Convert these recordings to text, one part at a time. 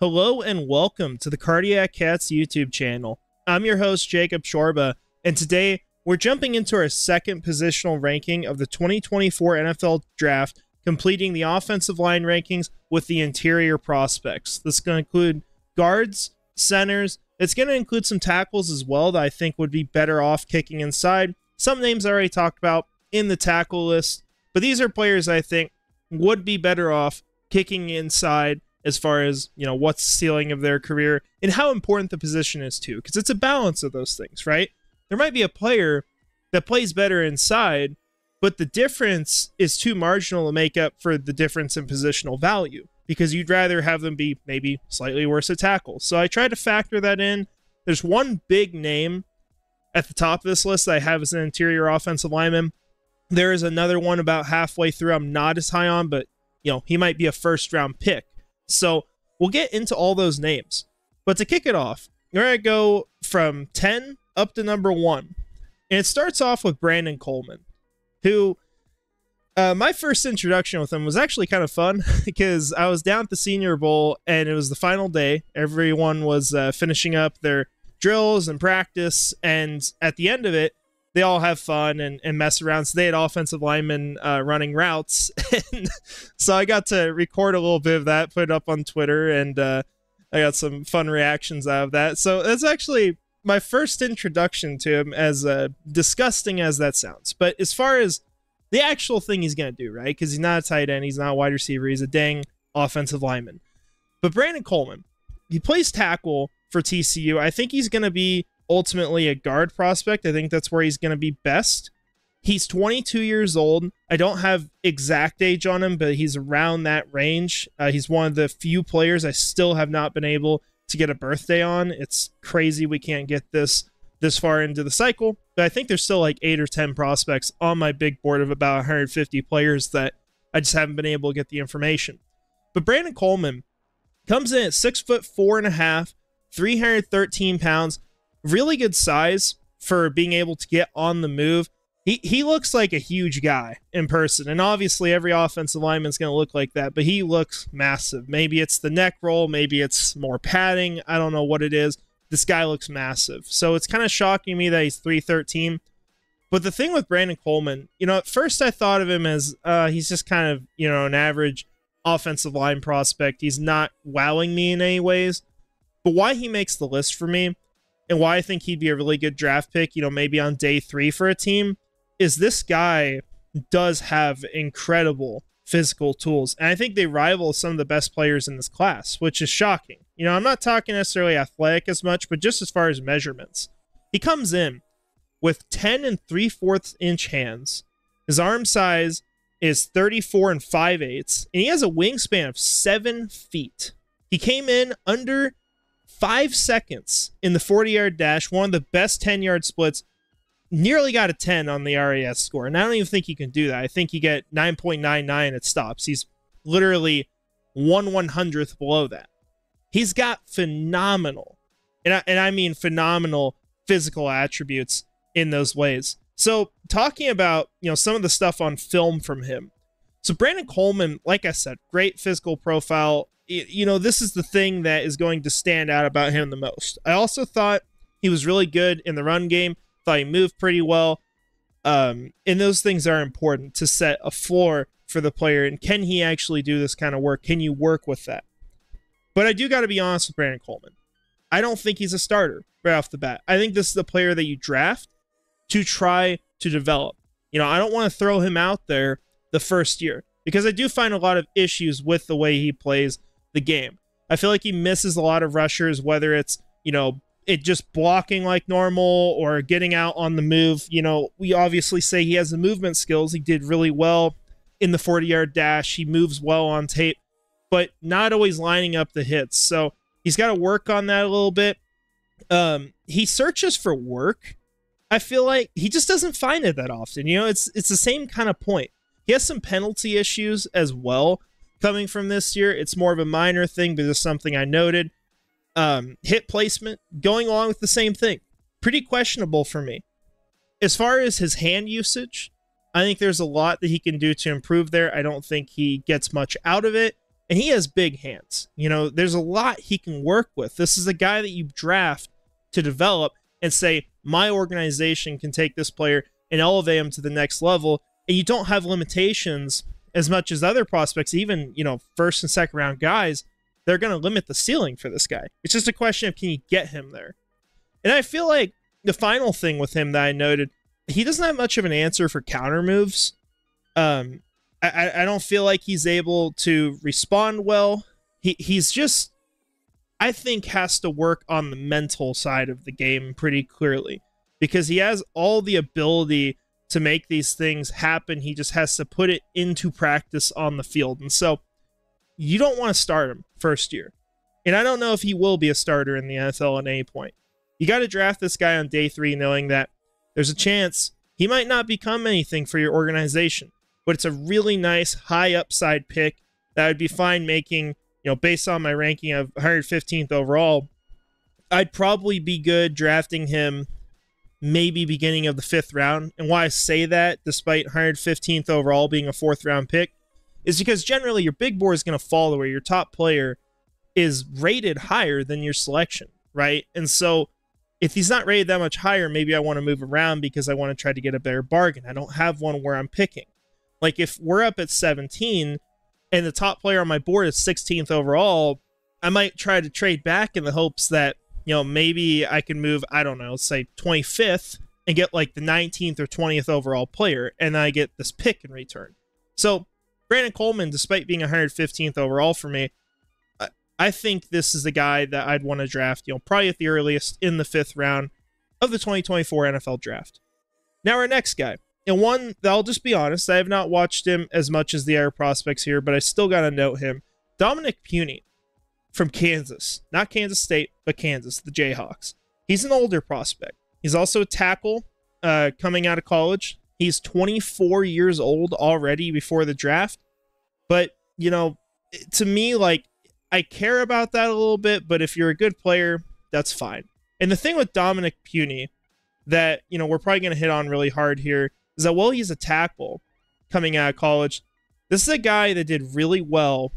Hello and welcome to the Cardiac Cats YouTube channel. I'm your host, Jacob Shorba, and today we're jumping into our second positional ranking of the 2024 NFL Draft, completing the offensive line rankings with the interior prospects. This is going to include guards, centers. It's going to include some tackles as well that I think would be better off kicking inside. Some names I already talked about in the tackle list, but these are players I think would be better off kicking inside as far as, what's the ceiling of their career and how important the position is too, because it's a balance of those things, right? There might be a player that plays better inside, but the difference is too marginal to make up for the difference in positional value, because you'd rather have them be maybe slightly worse at tackle. So I tried to factor that in. There's one big name at the top of this list that I have as an interior offensive lineman. There is another one about halfway through I'm not as high on, but he might be a first round pick. So we'll get into all those names. But to kick it off, we're going to go from 10 up to number 1. And it starts off with Brandon Coleman, who my first introduction with him was actually kind of fun because I was down at the Senior Bowl and it was the final day. Everyone was finishing up their drills and practice. And at the end of it, they all have fun and mess around. So they had offensive linemen running routes. And so I got to record a little bit of that, put it up on Twitter, and I got some fun reactions out of that. So that's actually my first introduction to him, as disgusting as that sounds. But as far as the actual thing he's going to do, right? Because he's not a tight end, he's not a wide receiver, he's a dang offensive lineman. But Brandon Coleman, he plays tackle for TCU. I think he's going to be ultimately a guard prospect. I think that's where he's going to be best. He's 22 years old. I don't have exact age on him, but he's around that range. He's one of the few players I still have not been able to get a birthday on. It's crazy we can't get this far into the cycle, but I think there's still like 8 or 10 prospects on my big board of about 150 players that I just haven't been able to get the information. But Brandon Coleman comes in at 6'4.5", 313 pounds. Really good size for being able to get on the move. He looks like a huge guy in person, and obviously every offensive lineman is going to look like that, but he looks massive. Maybe it's the neck roll, maybe it's more padding. I don't know what it is. This guy looks massive. So it's kind of shocking me that he's 313. But the thing with Brandon Coleman, at first I thought of him as he's just kind of, an average offensive line prospect. He's not wowing me in any ways. But why he makes the list for me, and why I think he'd be a really good draft pick, maybe on day 3 for a team, is this guy does have incredible physical tools. And I think they rival some of the best players in this class, which is shocking. I'm not talking necessarily athletic as much, but just as far as measurements. He comes in with 10 3/4 inch hands. His arm size is 34 5/8, and he has a wingspan of 7 feet. He came in under 5 seconds in the 40-yard dash, one of the best 10-yard splits, nearly got a 10 on the RAS score. And I don't even think he can do that. I think you get 9.99 at stops. He's literally 1/100th below that. He's got phenomenal, and I mean phenomenal physical attributes in those ways. So talking about, some of the stuff on film from him. So Brandon Coleman, like I said, great physical profile. This is the thing that is going to stand out about him the most. I also thought he was really good in the run game. Thought he moved pretty well. And those things are important to set a floor for the player. And can he actually do this kind of work? Can you work with that? But I do got to be honest with Brandon Coleman. I don't think he's a starter right off the bat. I think this is the player that you draft to try to develop. I don't want to throw him out there the first year, because I do find a lot of issues with the way he plays the game. I feel like he misses a lot of rushers, whether it's, it just blocking like normal or getting out on the move. We obviously say he has the movement skills. He did really well in the 40-yard dash. He moves well on tape, but not always lining up the hits. So he's got to work on that a little bit. He searches for work. I feel like he just doesn't find it that often. It's the same kind of point. He has some penalty issues as well coming from this year. It's more of a minor thing, but it's something I noted. Hit placement, going along with the same thing. Pretty questionable for me. As far as his hand usage, I think there's a lot that he can do to improve there. I don't think he gets much out of it. and he has big hands. You know, there's a lot he can work with. This is a guy that you draft to develop and say, my organization can take this player and elevate him to the next level, and you don't have limitations as much as other prospects, even, you know, first and second round guys. They're going to limit the ceiling for this guy. It's just a question of, can you get him there? And I feel like the final thing with him that I noted, he doesn't have much of an answer for counter moves. I don't feel like he's able to respond well. He's just, I think, has to work on the mental side of the game pretty clearly, because he has all the ability to make these things happen. He just has to put it into practice on the field. And so you don't want to start him first year. And I don't know if he will be a starter in the NFL at any point. You got to draft this guy on day 3 knowing that there's a chance he might not become anything for your organization, but it's a really nice high upside pick that I'd be fine making, you know, based on my ranking of 115th overall. I'd probably be good drafting him maybe beginning of the 5th round. And why I say that, despite 115th overall being a 4th round pick, is because generally your big board is going to fall where your top player is rated higher than your selection, right? And so if he's not rated that much higher, maybe I want to move around because I want to try to get a better bargain. I don't have one where I'm picking. Like if we're up at 17 and the top player on my board is 16th overall, I might try to trade back in the hopes that, you know, maybe I can move, I don't know, say 25th and get like the 19th or 20th overall player, and I get this pick in return. So Brandon Coleman, despite being 115th overall for me, I think this is the guy that I'd want to draft, you know, probably at the earliest in the 5th round of the 2024 NFL draft. Now our next guy, and one that I'll just be honest, I have not watched him as much as the other prospects here, but I still got to note him. Dominic Puny from Kansas, not Kansas State, but Kansas, the Jayhawks. He's an older prospect. He's also a tackle coming out of college. He's 24 years old already before the draft. But, you know, to me, like, I care about that a little bit, but if you're a good player, that's fine. And the thing with Dominic Puny that, you know, we're probably going to hit on really hard here is that while he's a tackle coming out of college, this is a guy that did really well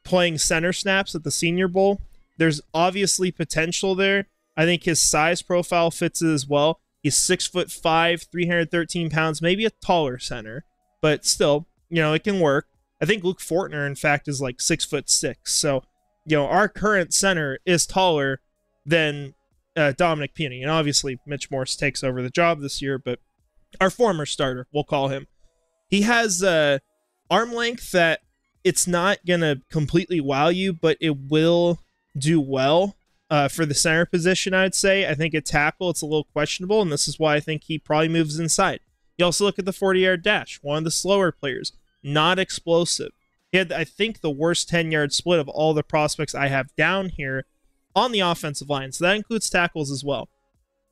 playing center snaps at the Senior Bowl. There's obviously potential there. I think his size profile fits it as well. He's 6'5", 313 pounds, maybe a taller center, but still, you know, it can work. I think Luke Fortner, in fact, is like 6'6". So, you know, our current center is taller than Dominic Puny. And obviously, Mitch Morse takes over the job this year, but our former starter, we'll call him. He has arm length that it's not going to completely wow you, but it will do well for the center position, I'd say. I think at tackle, it's a little questionable, and this is why I think he probably moves inside. You also look at the 40-yard dash, one of the slower players, not explosive. He had, I think, the worst 10-yard split of all the prospects I have down here on the offensive line. So that includes tackles as well.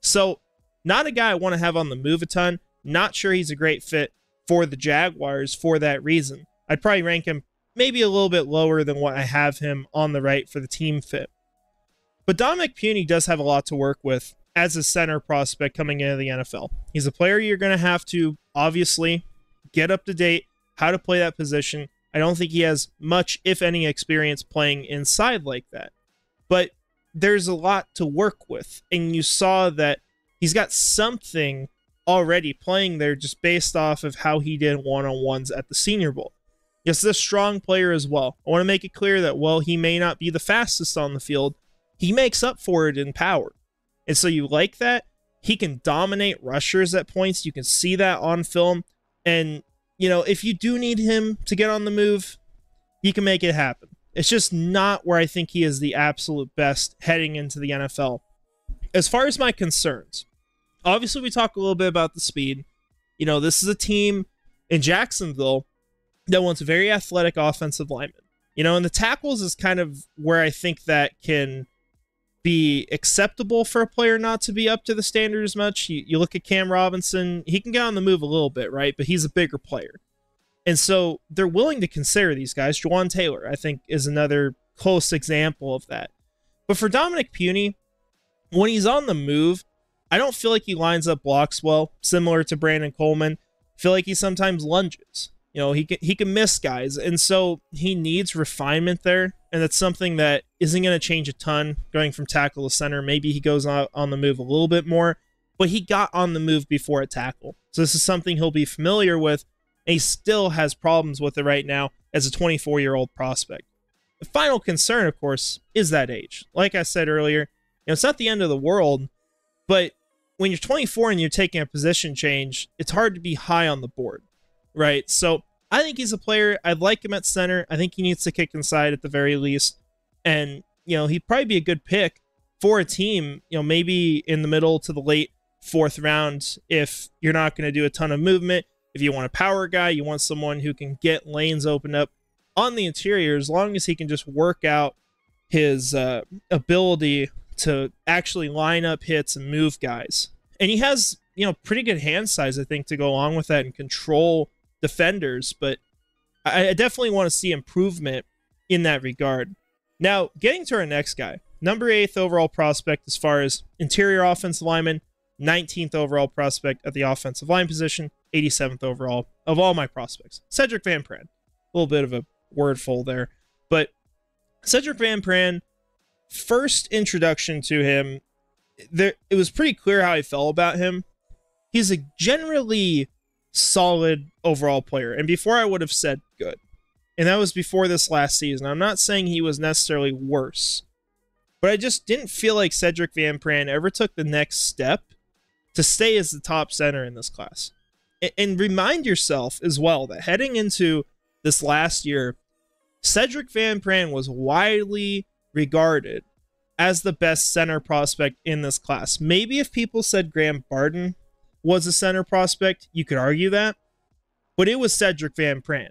So not a guy I want to have on the move a ton. Not sure he's a great fit for the Jaguars for that reason. I'd probably rank him maybe a little bit lower than what I have him on the right for the team fit. But Dominic Puny does have a lot to work with as a center prospect coming into the NFL. He's a player you're going to have to, obviously, get up to date, how to play that position. I don't think he has much, if any, experience playing inside like that. But there's a lot to work with. And you saw that he's got something already playing there just based off of how he did one-on-ones at the Senior Bowl. Yes, he's a strong player as well. I want to make it clear that while he may not be the fastest on the field, he makes up for it in power. And so you like that. He can dominate rushers at points. You can see that on film. And, you know, if you do need him to get on the move, he can make it happen. It's just not where I think he is the absolute best heading into the NFL. As far as my concerns, obviously we talk a little bit about the speed. You know, this is a team in Jacksonville that wants very athletic offensive linemen. You know, and the tackles is kind of where I think that can be acceptable for a player not to be up to the standard as much. You look at Cam Robinson, he can get on the move a little bit, right? But he's a bigger player. And so they're willing to consider these guys. Juwan Taylor, I think, is another close example of that. But for Dominic Puny, when he's on the move, I don't feel like he lines up blocks well, similar to Brandon Coleman. I feel like he sometimes lunges. He can miss guys, and so he needs refinement there, and that's something that isn't going to change a ton going from tackle to center. Maybe he goes on the move a little bit more, but he got on the move before at tackle, so this is something he'll be familiar with, and he still has problems with it right now as a 24-year-old prospect. The final concern, of course, is that age. Like I said earlier, it's not the end of the world, but when you're 24 and you're taking a position change, it's hard to be high on the board. Right, so I think he's a player. I'd like him at center. I think he needs to kick inside at the very least. And, he'd probably be a good pick for a team, maybe in the middle to the late 4th round if you're not going to do a ton of movement. If you want a power guy, you want someone who can get lanes opened up on the interior as long as he can just work out his ability to actually line up hits and move guys. And he has, pretty good hand size, I think, to go along with that and control defenders, but I definitely want to see improvement in that regard. Now, getting to our next guy, number 8th overall prospect as far as interior offensive lineman, 19th overall prospect at the offensive line position, 87th overall of all my prospects, Cedric van Prin. A little bit of a wordful there, but Cedric van Prin, first introduction to him, it was pretty clear how I felt about him. He's a generally solid overall player, and before I would have said good, and that was before this last season. I'm not saying he was necessarily worse, but I just didn't feel like Cedric van Prin ever took the next step to stay as the top center in this class. And remind yourself as well that heading into this last year, Cedric van Prin was widely regarded as the best center prospect in this class. Maybe if people said Graham Barden was a center prospect, you could argue that, but it was Cedric van Prin.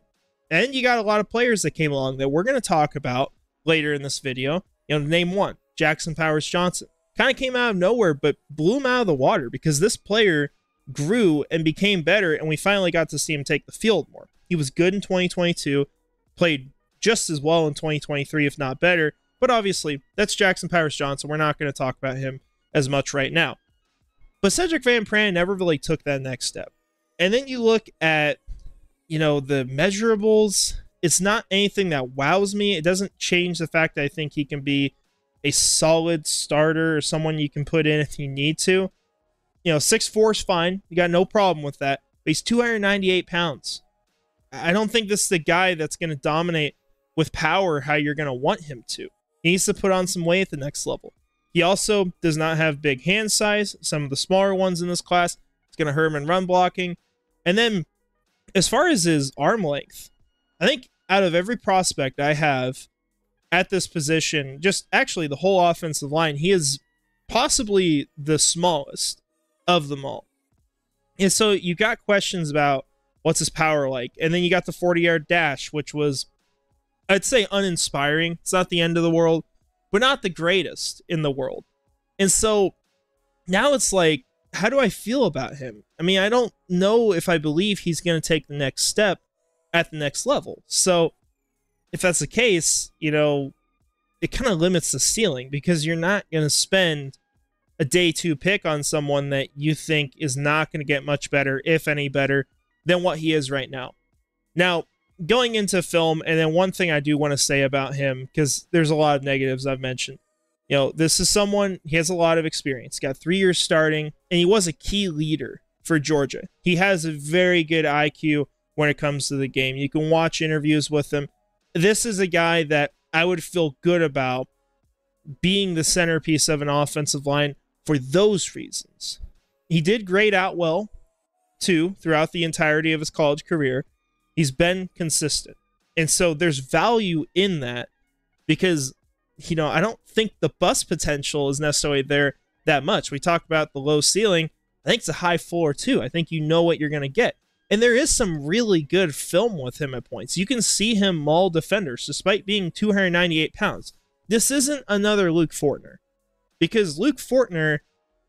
And you got a lot of players that came along that we're going to talk about later in this video. Name one, Jackson Powers-Johnson. Kind of came out of nowhere, but blew him out of the water because this player grew and became better, and we finally got to see him take the field more. He was good in 2022, played just as well in 2023, if not better, but obviously, that's Jackson Powers-Johnson. We're not going to talk about him as much right now. But Cedric van Prin never really took that next step. And then you look at, the measurables. It's not anything that wows me. It doesn't change the fact that I think he can be a solid starter or someone you can put in if you need to. 6'4" is fine. You got no problem with that. But he's 298 pounds. I don't think this is the guy that's going to dominate with power how you're going to want him to. He needs to put on some weight at the next level. He also does not have big hand size. Some of the smaller ones in this class, it's going to hurt him in run blocking. And then, as far as his arm length, I think out of every prospect I have at this position, just actually the whole offensive line, he is possibly the smallest of them all. And so you got questions about what's his power like. And then you got the 40-yard dash, which was, I'd say, uninspiring. It's not the end of the world, but not the greatest in the world. And so now it's like, how do I feel about him? I mean, I don't know if I believe he's going to take the next step at the next level. So if that's the case, it kind of limits the ceiling because you're not going to spend a day 2 pick on someone that you think is not going to get much better, if any better, than what he is right now. Now, going into film, and then one thing I do want to say about him, because there's a lot of negatives I've mentioned. This is someone, he has a lot of experience. Got 3 years starting, and he was a key leader for Georgia. He has a very good IQ when it comes to the game. You can watch interviews with him. This is a guy that I would feel good about being the centerpiece of an offensive line for those reasons. He did grade out well, too, throughout the entirety of his college career. He's been consistent. And so there's value in that because, I don't think the bust potential is necessarily there that much. We talk about the low ceiling. I think it's a high floor, too. I think you know what you're going to get. And there is some really good film with him at points. You can see him maul defenders despite being 298 pounds. This isn't another Luke Fortner. Because Luke Fortner,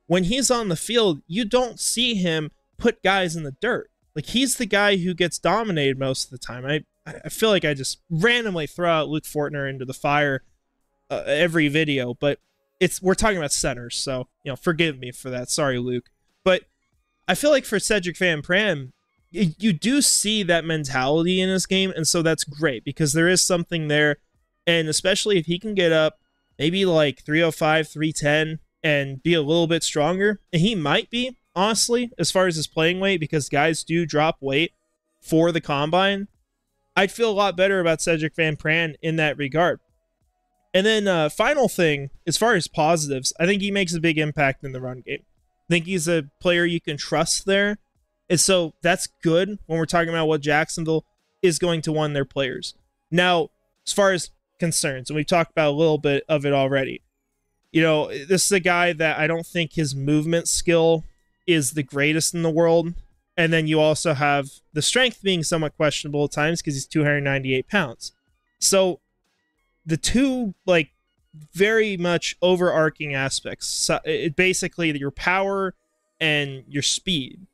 when he's on the field, you don't see him put guys in the dirt. Like, he's the guy who gets dominated most of the time. I feel like I just randomly throw out Luke Fortner into the fire every video, but we're talking about centers, so forgive me for that. Sorry, Luke. But I feel like for Cedric van Prin, you do see that mentality in his game, and so that's great because there is something there. And especially if he can get up maybe like 305, 310 and be a little bit stronger, and he might be, honestly, as far as his playing weight, because guys do drop weight for the combine, I'd feel a lot better about Cedric van Prin in that regard. And then final thing, as far as positives, I think he makes a big impact in the run game. I think he's a player you can trust there. And so that's good when we're talking about what Jacksonville is going to want their players. Now, as far as concerns, and we've talked about a little bit of it already, this is a guy that I don't think his movement skill is the greatest in the world. And then you also have the strength being somewhat questionable at times because he's 298 pounds. So the two, very much overarching aspects, so basically your power and your speed,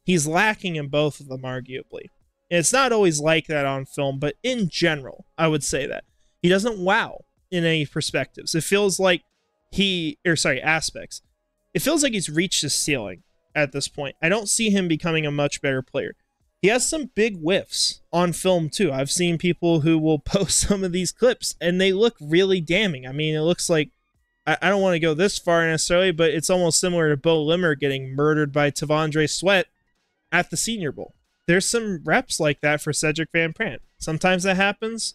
he's lacking in both of them, arguably. And it's not always like that on film, but in general, I would say that. He doesn't wow in any perspectives. It feels like aspects. It feels like he's reached his ceiling at this point. I don't see him becoming a much better player. He has some big whiffs on film, too. I've seen people who will post some of these clips, and they look really damning. I mean, it looks like, I don't want to go this far necessarily, but it's almost similar to Bo Limmer getting murdered by Tavondre Sweat at the Senior Bowl. There's some reps like that for Cedric van Prin. Sometimes that happens.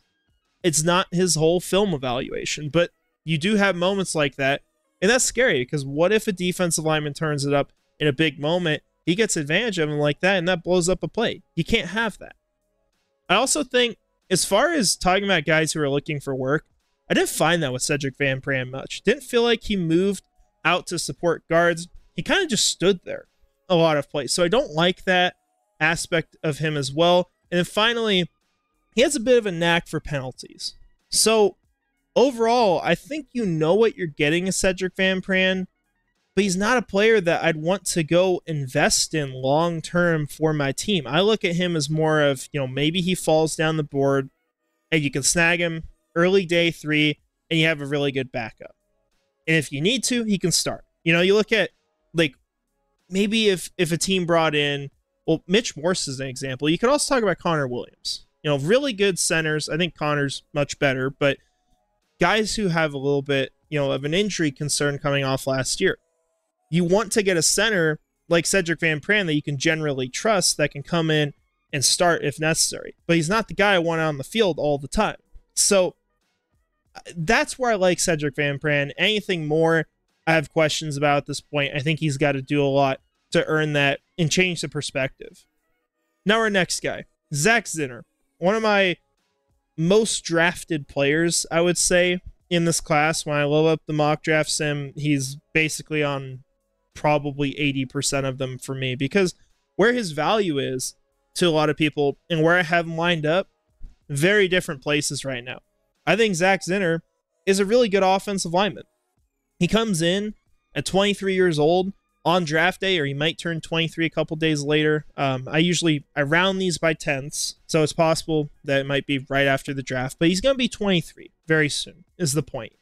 It's not his whole film evaluation, but you do have moments like that, and that's scary because what if a defensive lineman turns it up in a big moment, he gets advantage of him like that, and that blows up a play? You can't have that. I also think, as far as talking about guys who are looking for work, I didn't find that with Cedric van Prin much. Didn't feel like he moved out to support guards. He kind of just stood there a lot of plays. So I don't like that aspect of him as well. And then finally, he has a bit of a knack for penalties. So overall, I think you know what you're getting as Cedric van Prin, but he's not a player that I'd want to go invest in long-term for my team. I look at him as more of, maybe he falls down the board and you can snag him early day 3 and you have a really good backup. And if you need to, he can start. You look at, maybe if a team brought in, Mitch Morse is an example. You could also talk about Connor Williams. Really good centers. I think Connor's much better, but guys who have a little bit, of an injury concern coming off last year. You want to get a center like Cedric van Prin that you can generally trust that can come in and start if necessary. But he's not the guy I want on the field all the time. So that's where I like Cedric van Prin. Anything more, I have questions about at this point. I think he's got to do a lot to earn that and change the perspective. Now our next guy, Zack Zenner. One of my most drafted players, I would say, in this class. When I load up the mock draft sim, he's basically on probably 80% of them for me, because where his value is to a lot of people and where I have him lined up, very different places right now. I think Zack Zenner is a really good offensive lineman. He comes in at 23 years old on draft day, or he might turn 23 a couple days later. I round these by tenths, so it's possible that it might be right after the draft, but he's going to be 23 very soon, is the point.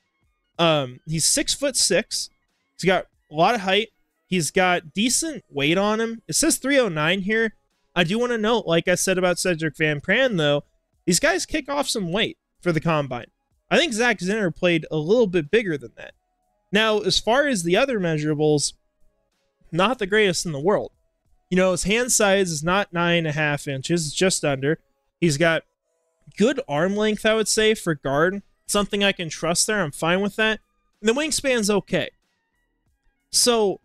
He's 6'6". He's got a lot of height. He's got decent weight on him. It says 309 here. I do want to note, like I said about Cedric van Prin, though, these guys kick off some weight for the combine. I think Zack Zenner played a little bit bigger than that. Now, as far as the other measurables, not the greatest in the world. His hand size is not 9.5 inches. It's just under. He's got good arm length, I would say, for guard. Something I can trust there. I'm fine with that. And the wingspan's okay. So,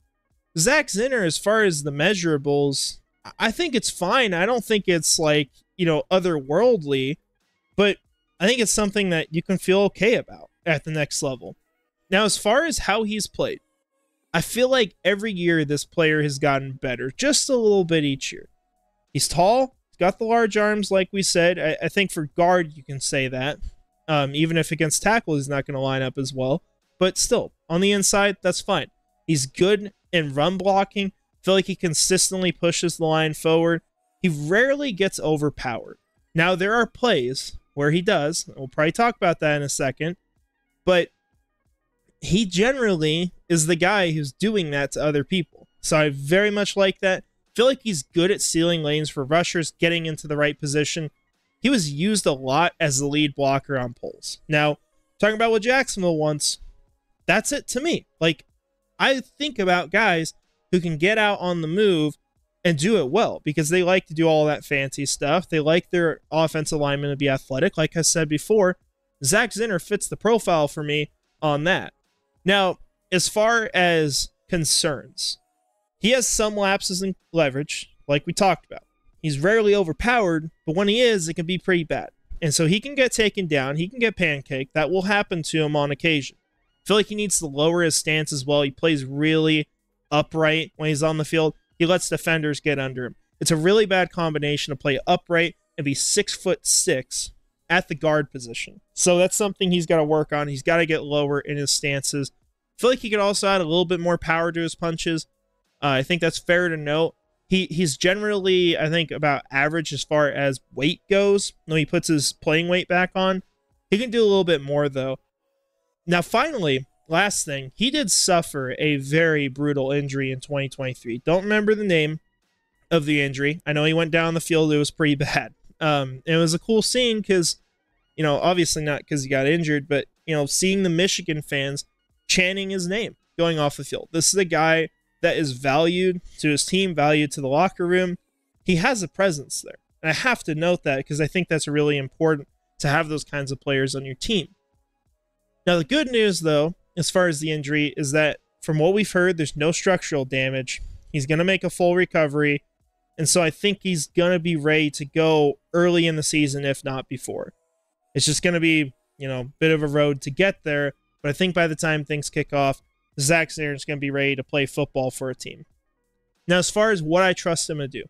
Zack Zenner, as far as the measurables, I think it's fine. I don't think it's otherworldly, but I think it's something that you can feel okay about at the next level. Now, as far as how he's played, I feel like every year this player has gotten better, just a little bit each year. He's tall, he's got the large arms, like we said. I think for guard, you can say that. Even if against tackle, he's not going to line up as well. But still, on the inside, that's fine. He's good in run blocking. I feel like he consistently pushes the line forward. He rarely gets overpowered. Now, there are plays where he does. We'll probably talk about that in a second. But he generally is the guy who's doing that to other people. So I very much like that. feel like he's good at sealing lanes for rushers, getting into the right position. He was used a lot as the lead blocker on pulls. Now, talking about what Jacksonville wants, that's it to me. Like, I think about guys who can get out on the move and do it well because they like to do all that fancy stuff. They like their offensive linemen to be athletic. Like I said before, Zach Zenner fits the profile for me on that. Now, as far as concerns, he has some lapses in leverage, like we talked about. He's rarely overpowered, but when he is, it can be pretty bad. And so he can get taken down. He can get pancaked. That will happen to him on occasion. I feel like he needs to lower his stance as well. He plays really upright when he's on the field. He lets defenders get under him. It's a really bad combination to play upright and be 6'6" at the guard position. So that's something he's got to work on. He's got to get lower in his stances. I feel like he could also add a little bit more power to his punches. I think that's fair to note. He's generally, I think, about average as far as weight goes. When he puts his playing weight back on, he can do a little bit more, though. Now, finally, last thing, he did suffer a very brutal injury in 2023. Don't remember the name of the injury. I know he went down the field. It was pretty bad. It was a cool scene because, obviously not because he got injured, but, seeing the Michigan fans chanting his name going off the field. This is a guy that is valued to his team, valued to the locker room. He has a presence there. And I have to note that because I think that's really important to have those kinds of players on your team. Now, the good news, though, as far as the injury, is that from what we've heard, there's no structural damage. He's going to make a full recovery. And so I think he's going to be ready to go early in the season, if not before. It's just going to be, a bit of a road to get there. But I think by the time things kick off, Zack Zenner is going to be ready to play football for a team. Now, as far as what I trust him to do,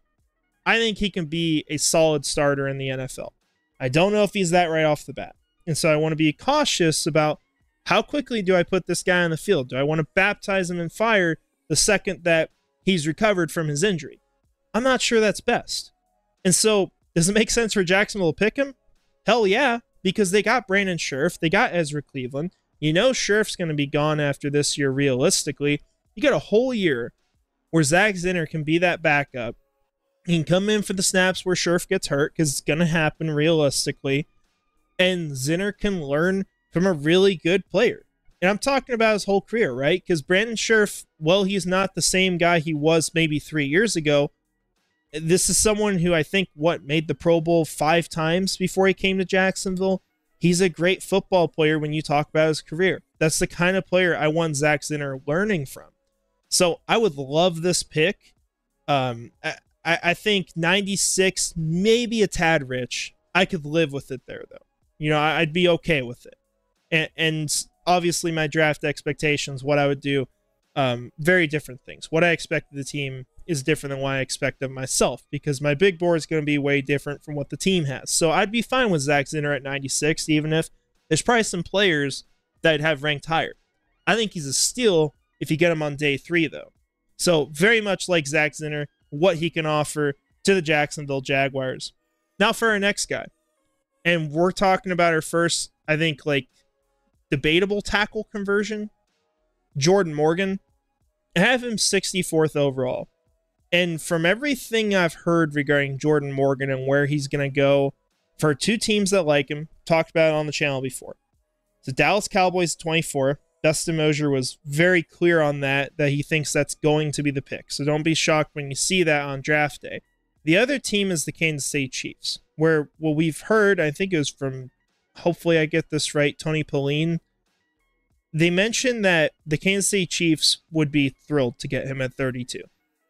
I think he can be a solid starter in the NFL. I don't know if he's that right off the bat. And so I want to be cautious about how quickly do I put this guy on the field? Do I want to baptize him in fire the second that he's recovered from his injury? I'm not sure that's best. And so, does it make sense for Jacksonville to pick him? Hell yeah, because they got Brandon Scherff, they got Ezra Cleveland. Scherff's going to be gone after this year realistically. You got a whole year where Zack Zenner can be that backup. He can come in for the snaps where Scherff gets hurt because it's going to happen realistically. And Zenner can learn from a really good player. And I'm talking about his whole career, right? Because Brandon Scherff, well, he's not the same guy he was maybe 3 years ago. This is someone who I think, made the Pro Bowl 5 times before he came to Jacksonville. He's a great football player when you talk about his career. That's the kind of player I want Zack Zenner learning from. So I would love this pick. I think 96, maybe a tad rich. I could live with it there, though. I'd be okay with it. And obviously my draft expectations, what I would do, very different things. What I expect of the team is different than what I expect of myself because my big board is going to be way different from what the team has. So I'd be fine with Zack Zenner at 96, even if there's probably some players that I'd have ranked higher. I think he's a steal if you get him on day 3, though. So very much like Zack Zenner, what he can offer to the Jacksonville Jaguars. Now for our next guy. And we're talking about our first, I think, debatable tackle conversion. Jordan Morgan. I have him 64th overall. And from everything I've heard regarding Jordan Morgan and where he's going to go for 2 teams that like him, talked about it on the channel before. The Dallas Cowboys 24. Dustin Mosher was very clear on that he thinks that's going to be the pick. So don't be shocked when you see that on draft day. The other team is the Kansas City Chiefs, where what we've heard, I think it was from, hopefully I get this right, Tony Pauline. They mentioned that the Kansas City Chiefs would be thrilled to get him at 32.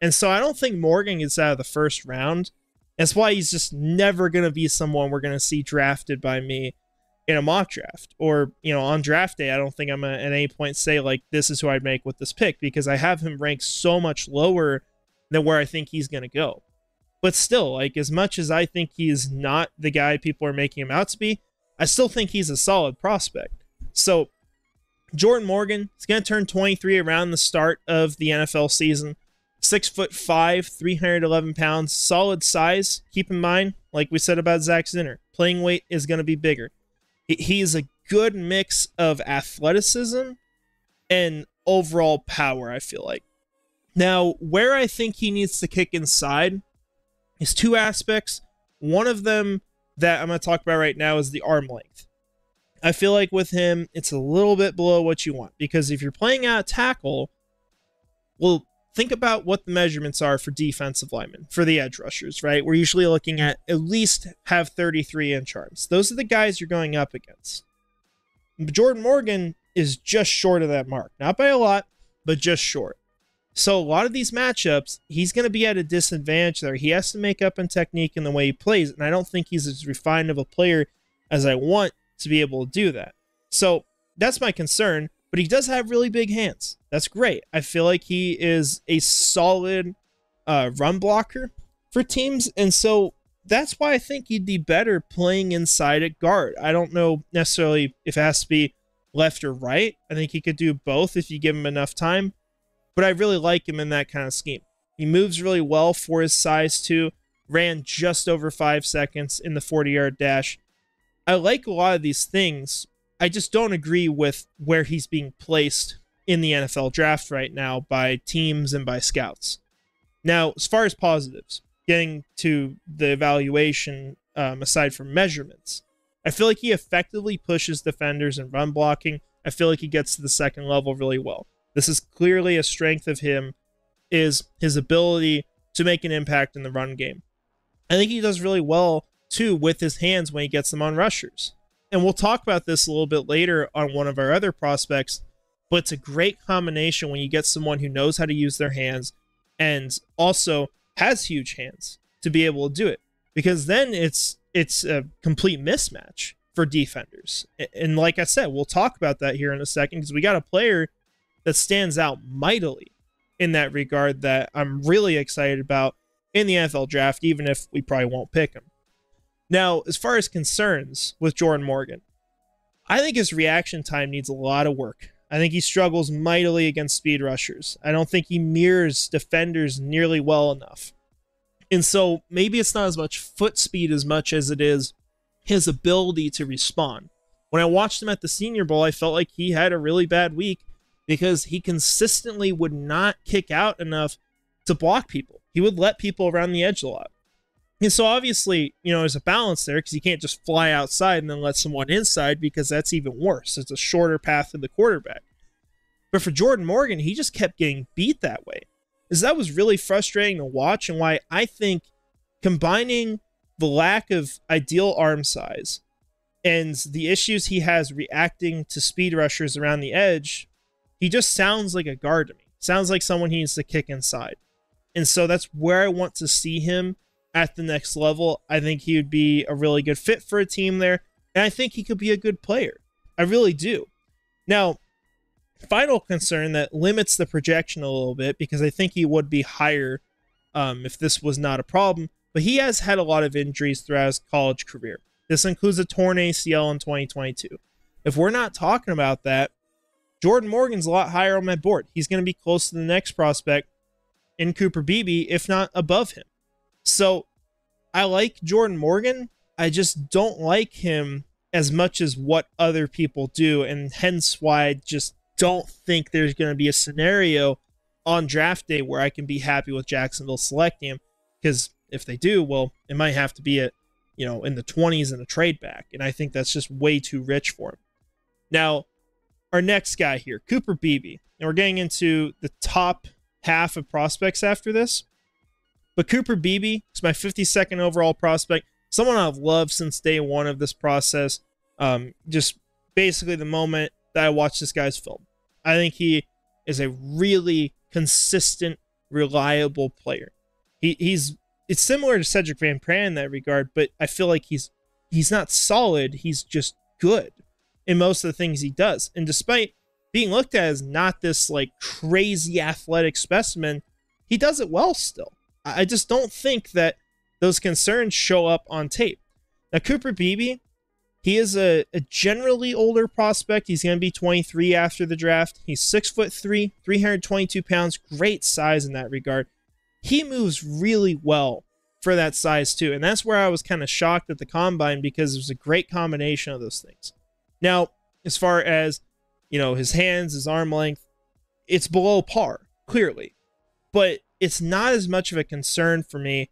And so I don't think Morgan gets out of the first round. That's why he's just never going to be someone we're going to see drafted by me in a mock draft. Or, on draft day, I don't think I'm at any point say, this is who I'd make with this pick, because I have him ranked so much lower than where I think he's going to go. But still, as much as I think he's not the guy people are making him out to be, I still think he's a solid prospect. So, Jordan Morgan is going to turn 23 around the start of the NFL season. 6'5", 311 pounds, solid size. Keep in mind, like we said about Zack Zenner, playing weight is going to be bigger. He's a good mix of athleticism and overall power, I feel like. Now, where I think he needs to kick inside is two aspects. One of them that I'm going to talk about right now is the arm length. I feel like with him, it's a little bit below what you want, because if you're playing out tackle, well, think about what the measurements are for defensive linemen, for the edge rushers, right? We're usually looking at least have 33-inch arms. Those are the guys you're going up against. Jordan Morgan is just short of that mark. Not by a lot, but just short. So a lot of these matchups, he's going to be at a disadvantage there. He has to make up in technique in the way he plays, and I don't think he's as refined of a player as I want to be able to do that. So that's my concern, but he does have really big hands. That's great. I feel like he is a solid run blocker for teams, and so that's why I think he'd be better playing inside at guard. I don't know necessarily if it has to be left or right. I think he could do both if you give him enough time, but I really like him in that kind of scheme. He moves really well for his size too, ran just over 5 seconds in the 40-yard dash. I like a lot of these things. I just don't agree with where he's being placed in the NFL draft right now by teams and by scouts. Now, as far as positives, getting to the evaluation aside from measurements, I feel like he effectively pushes defenders in run blocking. I feel like he gets to the second level really well. This is clearly a strength of him, is his ability to make an impact in the run game. I think he does really well, too, with his hands when he gets them on rushers. And we'll talk about this a little bit later on one of our other prospects, but it's a great combination when you get someone who knows how to use their hands and also has huge hands to be able to do it. Because then it's a complete mismatch for defenders. And like I said, we'll talk about that here in a second, because we got a player that stands out mightily in that regard that I'm really excited about in the NFL draft, even if we probably won't pick him. Now, as far as concerns with Jordan Morgan, I think his reaction time needs a lot of work. I think he struggles mightily against speed rushers. I don't think he mirrors defenders nearly well enough. And so maybe it's not as much foot speed as much as it is his ability to respond. When I watched him at the Senior Bowl, I felt like he had a really bad week because he consistently would not kick out enough to block people. He would let people around the edge a lot. And so obviously, there's a balance there, because you can't just fly outside and then let someone inside, because that's even worse. It's a shorter path to the quarterback. But for Jordan Morgan, he just kept getting beat that way. That was really frustrating to watch, and why I think combining the lack of ideal arm size and the issues he has reacting to speed rushers around the edge, he just sounds like a guard to me. Sounds like someone he needs to kick inside. And so that's where I want to see him at the next level. I think he would be a really good fit for a team there, and I think he could be a good player. I really do. Now, final concern that limits the projection a little bit, because I think he would be higher if this was not a problem, but he has had a lot of injuries throughout his college career. This includes a torn ACL in 2022. If we're not talking about that, Jordan Morgan's a lot higher on my board. He's going to be close to the next prospect in Cooper Beebe, if not above him. So I like Jordan Morgan. I just don't like him as much as what other people do, and hence why I just don't think there's going to be a scenario on draft day where I can be happy with Jacksonville selecting him, because if they do, well, it might have to be at, in the 20s and a trade back, and I think that's just way too rich for him. Now, our next guy here, Cooper Beebe, and we're getting into the top half of prospects after this. But Cooper Beebe is my 52nd overall prospect, someone I've loved since day one of this process. Just basically the moment that I watched this guy's film. I think he is a really consistent, reliable player. It's similar to Cedric van Prin in that regard, but I feel like he's not solid. He's just good in most of the things he does. And despite being looked at as not this like crazy athletic specimen, he does it well still. I just don't think that those concerns show up on tape. Now, Cooper Beebe, he is a generally older prospect. He's going to be 23 after the draft. He's 6'3", 322 pounds, great size in that regard. He moves really well for that size too, and that's where I was kind of shocked at the combine, because it was a great combination of those things. Now, as far as his hands, his arm length, it's below par, clearly. but it's not as much of a concern for me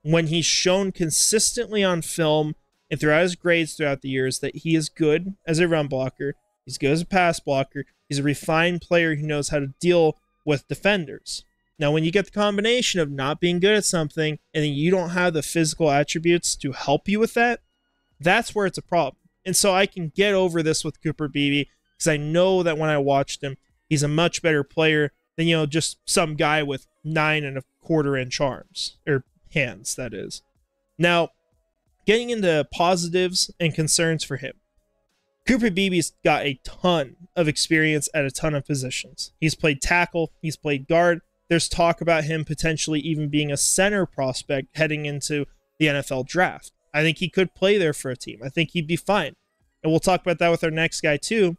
when he's shown consistently on film and throughout his grades throughout the years that he is good as a run blocker, he's good as a pass blocker, he's a refined player who knows how to deal with defenders. Now, when you get the combination of not being good at something and then you don't have the physical attributes to help you with that, that's where it's a problem. And so I can get over this with Cooper Beebe because I know that when I watched him, he's a much better player than, just some guy with 9.25-inch arms, or hands, that is. Now, getting into positives and concerns for him. Cooper Beebe's got a ton of experience at a ton of positions. He's played tackle, he's played guard. There's talk about him potentially even being a center prospect heading into the NFL draft. I think he could play there for a team. I think he'd be fine. And we'll talk about that with our next guy too.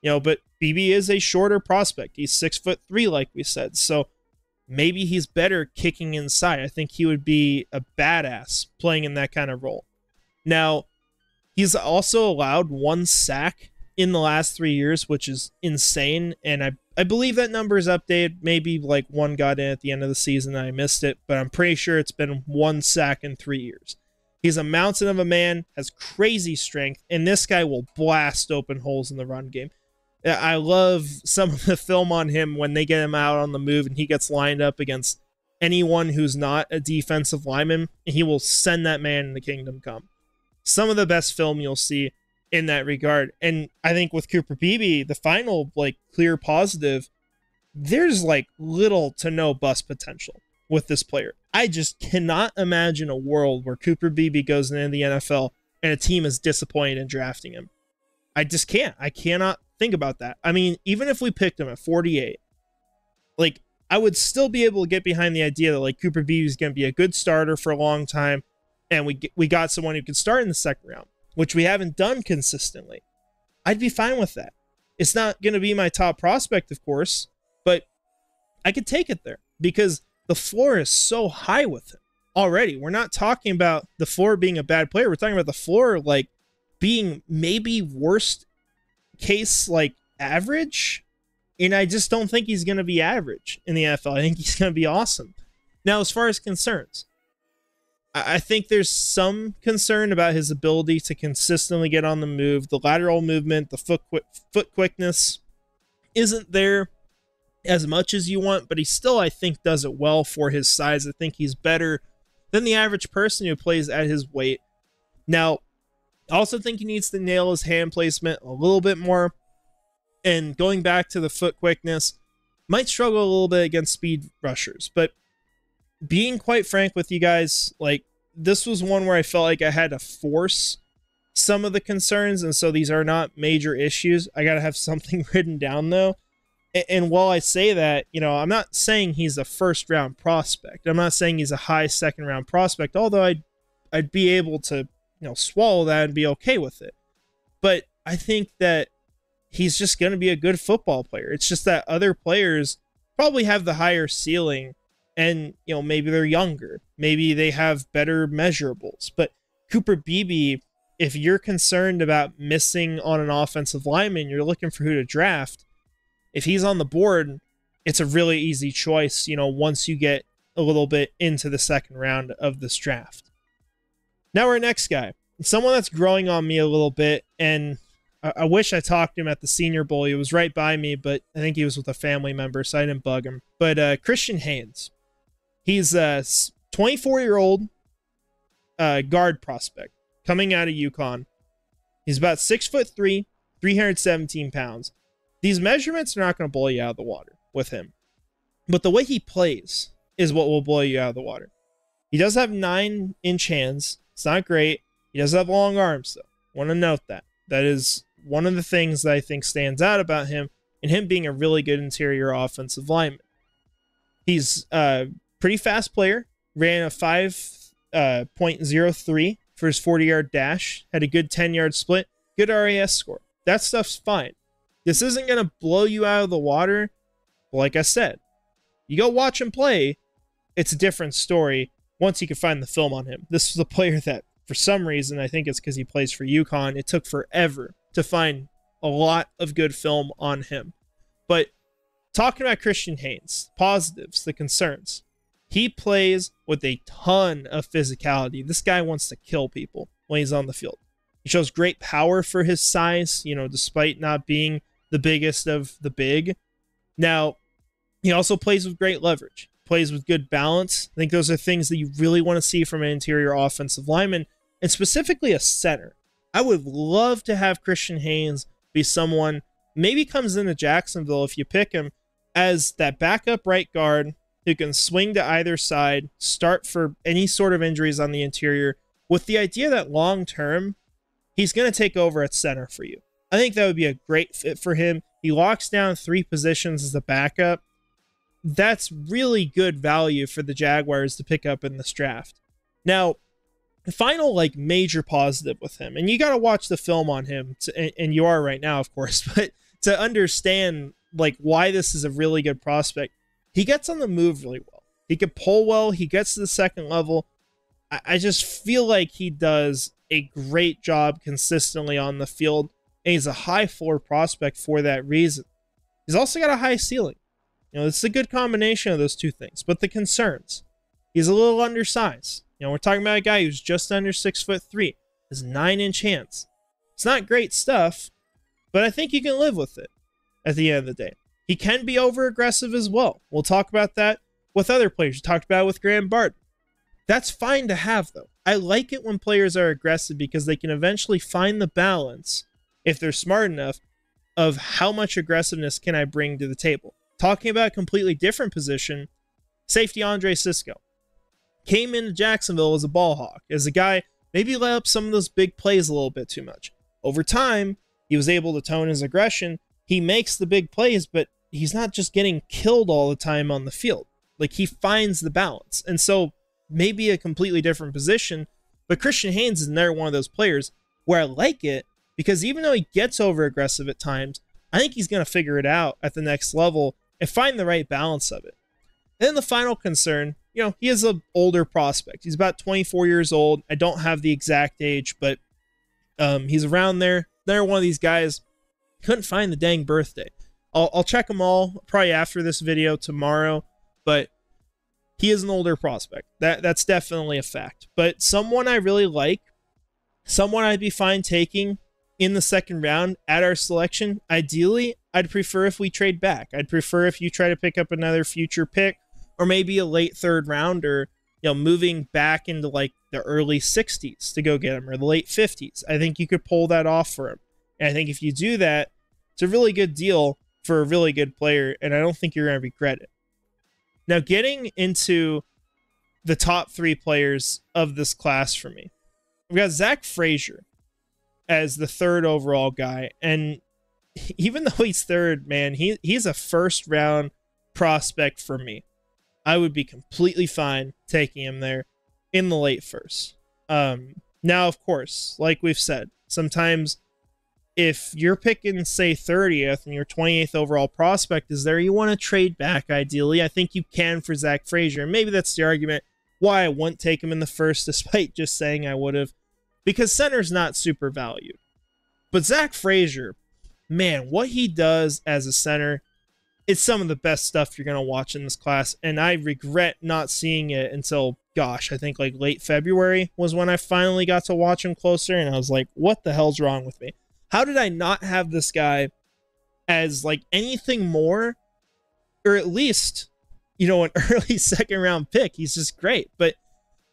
But Beebe is a shorter prospect. He's 6'3", like we said. So maybe he's better kicking inside. I think he would be a badass playing in that kind of role. Now, he's also allowed 1 sack in the last 3 years, which is insane. And I believe that number is updated. Maybe like 1 got in at the end of the season and I missed it, but I'm pretty sure it's been 1 sack in 3 years. He's a mountain of a man, has crazy strength, and this guy will blast open holes in the run game. I love some of the film on him when they get him out on the move and he gets lined up against anyone who's not a defensive lineman, and he will send that man in the kingdom come. Some of the best film you'll see in that regard. And I think with Cooper Beebe, the final clear positive, there's little to no bust potential with this player. I just cannot imagine a world where Cooper Beebe goes into the NFL and a team is disappointed in drafting him. I just can't. I cannot think about that. I mean, even if we picked him at 48, I would still be able to get behind the idea that Cooper Beebe is going to be a good starter for a long time, and we got someone who could start in the second round, which we haven't done consistently. I'd be fine with that. It's not going to be my top prospect, of course, but I could take it there because the floor is so high with him already. We're not talking about the floor being a bad player. We're talking about the floor being maybe worst case average. And I just don't think he's going to be average in the NFL. I think he's going to be awesome. Now, as far as concerns, I think there's some concern about his ability to consistently get on the move. The lateral movement, the foot quickness isn't there as much as you want, but he still, I think, does it well for his size. I think he's better than the average person who plays at his weight. Now, I also think he needs to nail his hand placement a little bit more. And going back to the foot quickness, might struggle a little bit against speed rushers. But being quite frank with you guys, this was one where I felt like I had to force some of the concerns. And so these are not major issues. I got to have something written down, though. And while I say that, I'm not saying he's a first round prospect. I'm not saying he's a high second round prospect, although I'd be able to, swallow that and be okay with it. But I think that he's just going to be a good football player. It's just that other players probably have the higher ceiling and, maybe they're younger. Maybe they have better measurables. But Cooper Beebe, if you're concerned about missing on an offensive lineman, you're looking for who to draft. If he's on the board, it's a really easy choice, once you get a little bit into the second round of this draft. Now our next guy, someone that's growing on me a little bit, and I wish I talked to him at the Senior Bowl. He was right by me, but I think he was with a family member, so I didn't bug him. But Christian Haynes, he's a 24-year-old guard prospect coming out of UConn. He's about 6'3", 317 pounds. These measurements are not going to blow you out of the water with him. But the way he plays is what will blow you out of the water. He does have 9-inch hands. It's not great. He does have long arms, though. Want to note that. That is one of the things that I think stands out about him, and him being a really good interior offensive lineman. He's a pretty fast player. Ran a 5.03 for his 40-yard dash. Had a good 10-yard split. Good RAS score. That stuff's fine. This isn't going to blow you out of the water. But like I said, you go watch him play, it's a different story once you can find the film on him. This was a player that, for some reason, I think it's because he plays for UConn, it took forever to find a lot of good film on him. But Talking about Christian Haynes, positives, the concerns. He plays with a ton of physicality. This guy wants to kill people when he's on the field. He shows great power for his size, despite not being the biggest of the big. Now, he also plays with great leverage, plays with good balance. I think those are things that you really want to see from an interior offensive lineman, and specifically a center. I would love to have Christian Haynes be someone, maybe comes into Jacksonville if you pick him, as that backup right guard who can swing to either side, start for any sort of injuries on the interior, with the idea that long term, he's going to take over at center for you. I think that would be a great fit for him. He locks down 3 positions as a backup. That's really good value for the Jaguars to pick up in this draft. Now, the final major positive with him, and you got to watch the film on him, and you are right now, of course, but to understand why this is a really good prospect, he gets on the move really well. He can pull well. He gets to the second level. I just feel like he does a great job consistently on the field, and he's a high floor prospect for that reason. He's also got a high ceiling. It's a good combination of those two things. But the concerns, he's a little undersized. We're talking about a guy who's just under 6'3", has 9-inch hands. It's not great stuff, but I think you can live with it at the end of the day. He can be over-aggressive as well. We'll talk about that with other players. We talked about it with Graham Barton. That's fine to have, though. I like it when players are aggressive because they can eventually find the balance, if they're smart enough, of how much aggressiveness can I bring to the table. Talking about a completely different position, safety Andre Sisco came into Jacksonville as a ball hawk, as a guy maybe let up some of those big plays a little bit too much. Over time, he was able to tone his aggression. He makes the big plays, but he's not just getting killed all the time on the field. He finds the balance. And so maybe a completely different position, but Christian Haynes is another one of those players where I like it because even though he gets over aggressive at times, I think he's going to figure it out at the next level and find the right balance of it. Then the final concern, he is an older prospect. He's about 24 years old. I don't have the exact age, but he's around there. They're one of these guys. Couldn't find the dang birthday. I'll check them all probably after this video tomorrow, but he is an older prospect. That's definitely a fact. But someone I really like, someone I'd be fine taking in the second round at our selection. Ideally, I'd prefer if we trade back. I'd prefer if you try to pick up another future pick or maybe a late third rounder, moving back into the early 60s to go get him, or the late 50s. I think you could pull that off for him. And I think if you do that, it's a really good deal for a really good player, and I don't think you're going to regret it. Now, getting into the top 3 players of this class for me, we've got Zack Frasier as the 3rd overall guy. And even though he's 3rd, man, he's a first-round prospect for me. I would be completely fine taking him there in the late first. Now, of course, like we've said, sometimes if you're picking, say, 30th and your 28th overall prospect is there, you want to trade back, ideally. I think you can for Zack Frasier. And maybe that's the argument why I wouldn't take him in the first, despite just saying I would have, because center's not super valued. But Zack Frasier, man, what he does as a center, it's some of the best stuff you're going to watch in this class. And I regret not seeing it until, gosh, I think late February was when I finally got to watch him closer. And I was like, what the hell's wrong with me? How did I not have this guy as anything more, or at least, an early second round pick? He's just great. But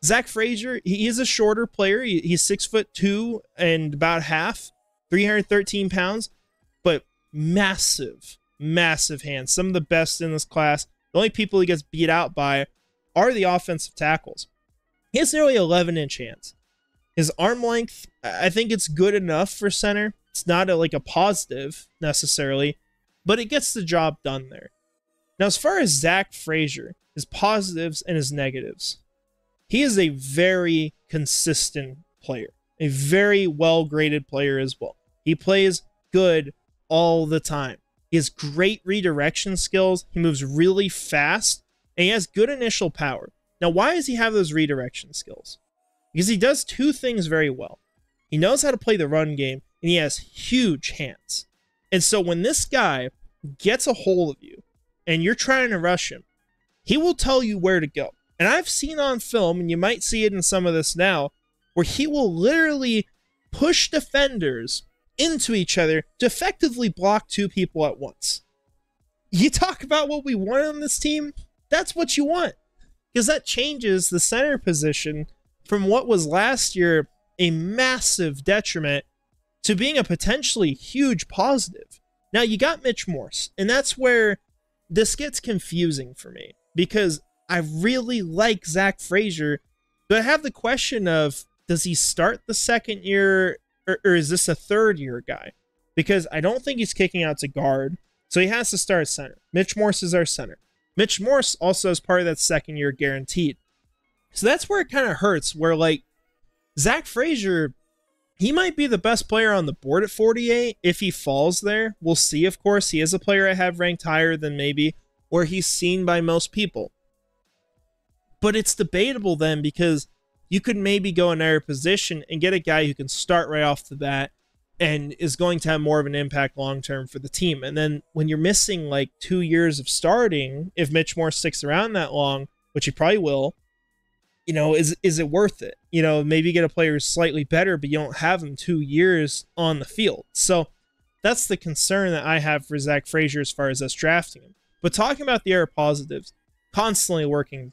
Zack Frasier, he is a shorter player. He's 6'2" and about half, 313 pounds, but massive hands. Some of the best in this class. The only people he gets beat out by are the offensive tackles. He has nearly 11-inch hands. His arm length, I think it's good enough for center. It's not a positive necessarily, but it gets the job done there. Now, as far as Zack Frasier, his positives and his negatives, he is a very consistent player, a very well-graded player as well. He plays good all the time. He has great redirection skills. He moves really fast, and he has good initial power. Now, why does he have those redirection skills? Because he does 2 things very well. He knows how to play the run game, and he has huge hands. And so when this guy gets a hold of you, and you're trying to rush him, he will tell you where to go. And I've seen on film, and you might see it in some of this now, where he will literally push defenders into each other to effectively block two people at once. You talk about what we want on this team, that's what you want. Because that changes the center position from what was last year a massive detriment to being a potentially huge positive. Now, you got Mitch Morse, and that's where this gets confusing for me, because I really like Zack Frasier, but I have the question of, does he start the second year, or is this a third year guy? Because I don't think he's kicking out to guard, so he has to start center. Mitch Morse is our center. Mitch Morse also is part of that second year guaranteed. So that's where it kind of hurts, where like Zack Frasier, he might be the best player on the board at 48 if he falls there. We'll see, of course. He is a player I have ranked higher than maybe where he's seen by most people. But it's debatable then, because you could maybe go another position and get a guy who can start right off the bat and is going to have more of an impact long-term for the team. And then when you're missing like 2 years of starting, if Mitch Morse sticks around that long, which he probably will, you know, is it worth it? You know, maybe get a player who's slightly better, but you don't have him 2 years on the field. So that's the concern that I have for Zack Frasier as far as us drafting him. But talking about the air positives, constantly looking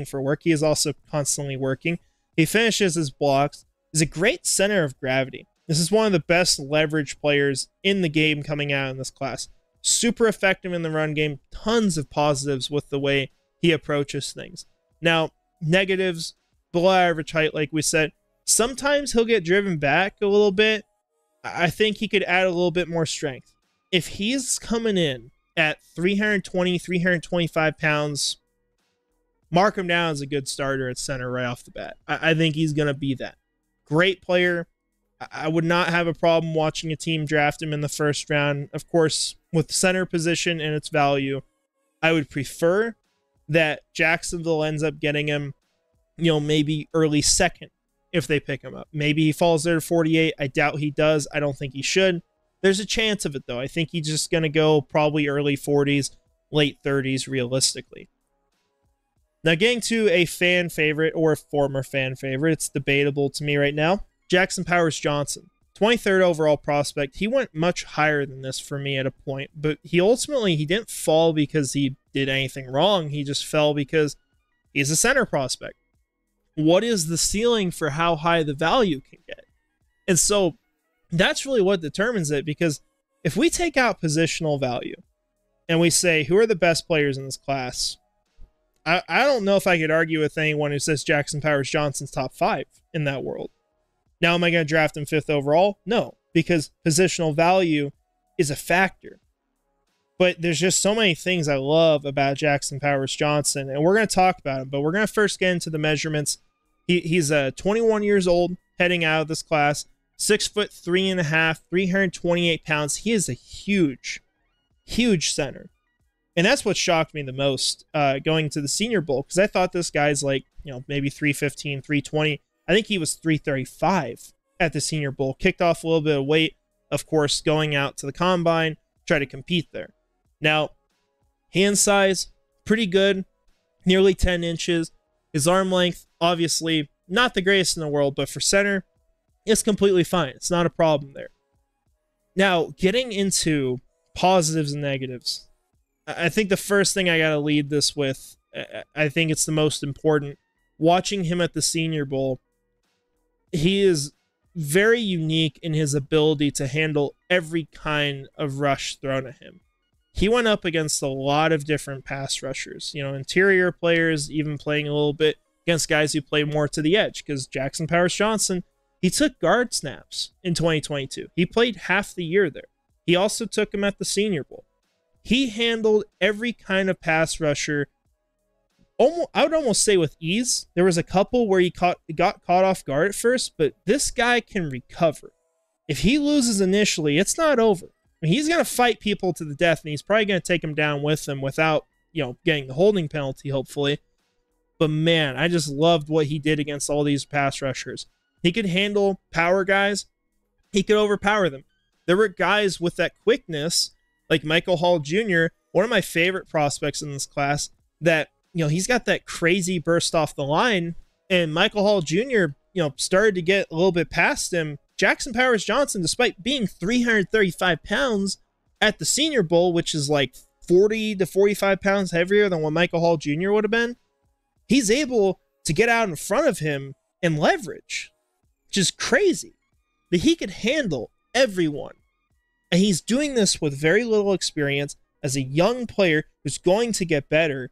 for work. He is also constantly working. He finishes his blocks. He's a great center of gravity. This is one of the best leverage players in the game coming out in this class. Super effective in the run game. Tons of positives with the way he approaches things. Now, negatives, below average height, like we said. Sometimes he'll get driven back a little bit. I think he could add a little bit more strength. If he's coming in at 320, 325 pounds, mark him down as a good starter at center right off the bat. I think he's going to be that. Great player. I would not have a problem watching a team draft him in the first round. Of course, with center position and its value, I would prefer that Jacksonville ends up getting him, you know, maybe early second if they pick him up. Maybe he falls there to 48. I doubt he does. I don't think he should. There's a chance of it, though. I think he's just going to go probably early 40s, late 30s realistically. Now, getting to a fan favorite or a former fan favorite, it's debatable to me right now. Jackson Powers-Johnson, 23rd overall prospect. He went much higher than this for me at a point, but he didn't fall because he did anything wrong. He just fell because he's a center prospect. What is the ceiling for how high the value can get? And so that's really what determines it, because if we take out positional value and we say, who are the best players in this class? I don't know if I could argue with anyone who says Jackson Powers-Johnson's top 5 in that world. Now, am I going to draft him 5th overall? No, because positional value is a factor. But there's just so many things I love about Jackson Powers-Johnson, and we're going to talk about him, but we're going to first get into the measurements. He's 21 years old, heading out of this class, 6'3.5", 328 pounds. He is a huge, huge center. And that's what shocked me the most going to the Senior Bowl, because I thought this guy's like, you know, maybe 315, 320. I think he was 335 at the Senior Bowl. Kicked off a little bit of weight, of course, going out to the combine, try to compete there. Now, hand size, pretty good, nearly 10 inches. His arm length, obviously, not the greatest in the world, but for center, it's completely fine. It's not a problem there. Now, getting into positives and negatives, I think the first thing I got to lead this with, I think it's the most important. Watching him at the Senior Bowl, he is very unique in his ability to handle every kind of rush thrown at him. He went up against a lot of different pass rushers, you know, interior players, even playing a little bit against guys who play more to the edge, because Jackson Powers-Johnson, he took guard snaps in 2022. He played half the year there. He also took him at the Senior Bowl. He handled every kind of pass rusher, I would almost say with ease. There was a couple where he got caught off guard at first, but this guy can recover. If he loses initially, it's not over. I mean, he's going to fight people to the death, and he's probably going to take them down with him without, you know, getting the holding penalty, hopefully. But man, I just loved what he did against all these pass rushers. He could handle power guys. He could overpower them. There were guys with that quickness like Michael Hall Jr., one of my favorite prospects in this class, that, he's got that crazy burst off the line, and Michael Hall Jr., started to get a little bit past him. Jackson Powers Johnson, despite being 335 pounds at the Senior Bowl, which is like 40 to 45 pounds heavier than what Michael Hall Jr. would have been, he's able to get out in front of him and leverage, which is crazy. That he could handle everyone. And he's doing this with very little experience as a young player who's going to get better.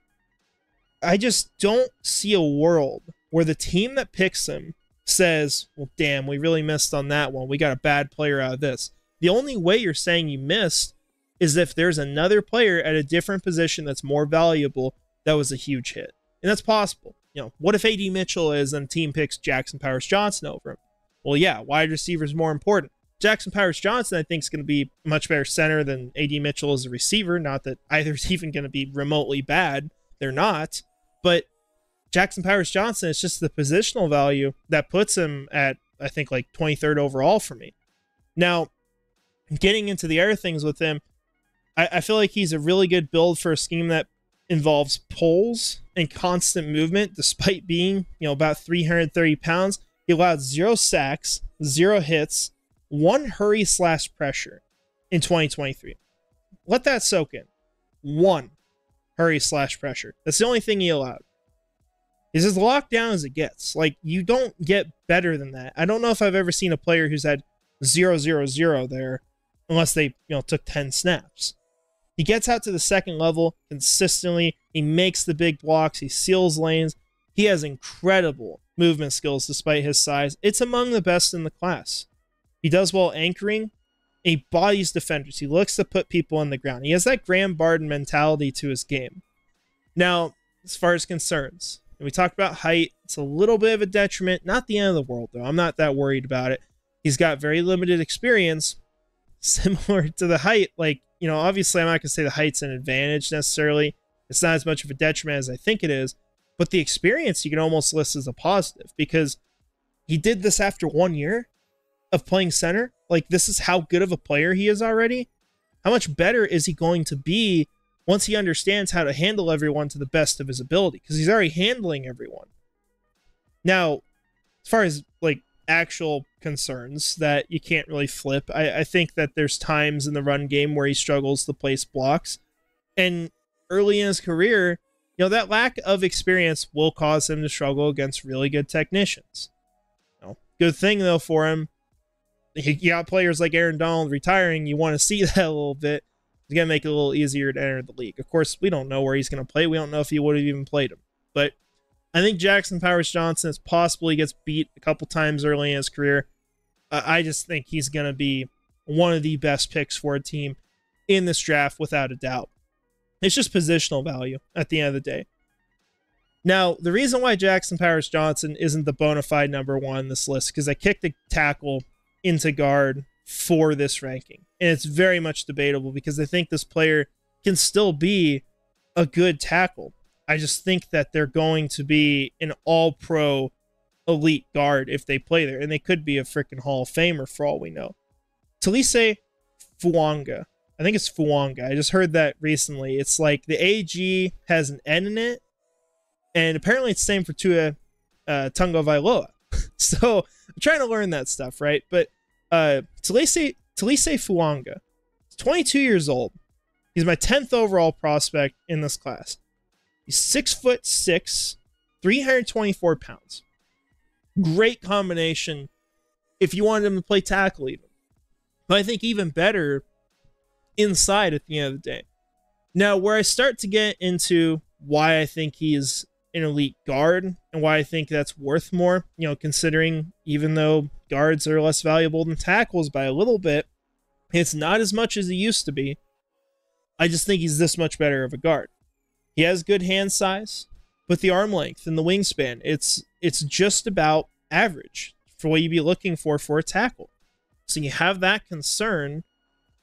I just don't see a world where the team that picks him says, well, damn, we really missed on that one. We got a bad player out of this. The only way you're saying you missed is if there's another player at a different position that's more valuable that was a huge hit. And that's possible. What if A.D. Mitchell is and the team picks Jackson Powers Johnson over him? Well, yeah, wide receiver is more important. Jackson Powers Johnson, I think, is going to be a much better center than A.D. Mitchell as a receiver. Not that either's even going to be remotely bad. They're not. But Jackson Powers Johnson, it's just the positional value that puts him at, I think, like 23rd overall for me. Now, getting into the other things with him, I feel like he's a really good build for a scheme that involves pulls and constant movement, despite being, about 330 pounds. He allowed 0 sacks, 0 hits, 1 hurry/pressure in 2023. Let that soak in. 1 hurry/pressure. That's the only thing he allowed. He's as locked down as it gets. Like, you don't get better than that. I don't know if I've ever seen a player who's had 0-0-0 there, unless they, took 10 snaps. He gets out to the second level consistently. He makes the big blocks. He seals lanes. He has incredible movement skills despite his size. It's among the best in the class. He does well anchoring. He bodies defenders. He looks to put people on the ground. He has that Graham Barden mentality to his game. Now, as far as concerns, we talked about height. It's a little bit of a detriment. Not the end of the world, though. I'm not that worried about it. He's got very limited experience. Similar to the height, obviously I'm not going to say the height's an advantage necessarily. It's not as much of a detriment as I think it is. But the experience you can almost list as a positive, because he did this after 1 year of playing center. Like, this is how good of a player he is already. How much better is he going to be once he understands how to handle everyone to the best of his ability? Because he's already handling everyone. Now, as far as actual concerns that you can't really flip, I think that there's times in the run game where he struggles to place blocks. And early in his career, that lack of experience will cause him to struggle against really good technicians. Good thing, though, for him, you got players like Aaron Donald retiring. You want to see that a little bit. It's going to make it a little easier to enter the league. Of course, we don't know where he's going to play. We don't know if he would have even played him. But I think Jackson Powers Johnson is possible. He gets beat a couple times early in his career. I just think he's going to be one of the best picks for a team in this draft, without a doubt. It's just positional value at the end of the day. Now, the reason why Jackson Powers Johnson isn't the bona fide number 1 on this list, because I kicked the tackle into guard for this ranking. And it's very much debatable, because I think this player can still be a good tackle. I just think that they're going to be an all-pro elite guard if they play there. And they could be a freaking Hall of Famer for all we know. Talise Fuanga. I think it's Fuanga. I just heard that recently. It's like the AG has an N in it. And apparently it's the same for Tua Tagovailoa. So I'm trying to learn that stuff, right? But Talise Fuanga, 22 years old. He's my 10th overall prospect in this class. He's 6'6", 324 pounds. Great combination if you wanted him to play tackle even. But I think even better inside at the end of the day. Now, where I start to get into why I think he's an elite guard and why I think that's worth more, considering even though guards are less valuable than tackles by a little bit, it's not as much as he used to be. I just think he's this much better of a guard. He has good hand size, but the arm length and the wingspan, it's just about average for what you'd be looking for a tackle. So you have that concern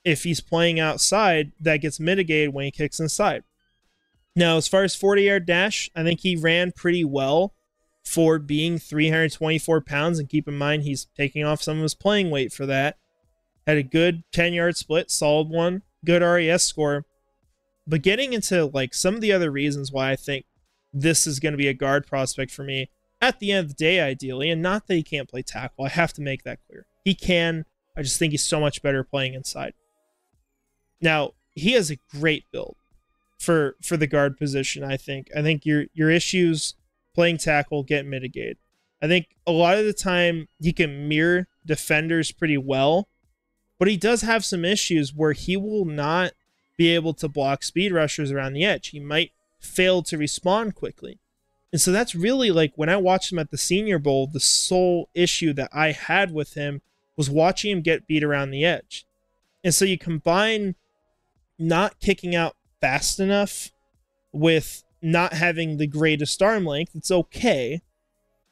if he's playing outside that gets mitigated when he kicks inside. Now, as far as 40-yard dash, I think he ran pretty well for being 324 pounds. And keep in mind, he's taking off some of his playing weight for that. Had a good 10-yard split, solid one. good RES score. But getting into like some of the other reasons why I think this is going to be a guard prospect for me at the end of the day, ideally, and not that he can't play tackle. I have to make that clear. He can. I just think he's so much better playing inside. Now, he has a great build for the guard position, I think. I think your issues playing tackle get mitigated. I think a lot of the time he can mirror defenders pretty well, but he does have some issues where he will not be able to block speed rushers around the edge. He might fail to respond quickly. And so that's really like when I watched him at the Senior Bowl, the sole issue that I had with him was watching him get beat around the edge. And so you combine not kicking out fast enough with not having the greatest arm length. It's okay.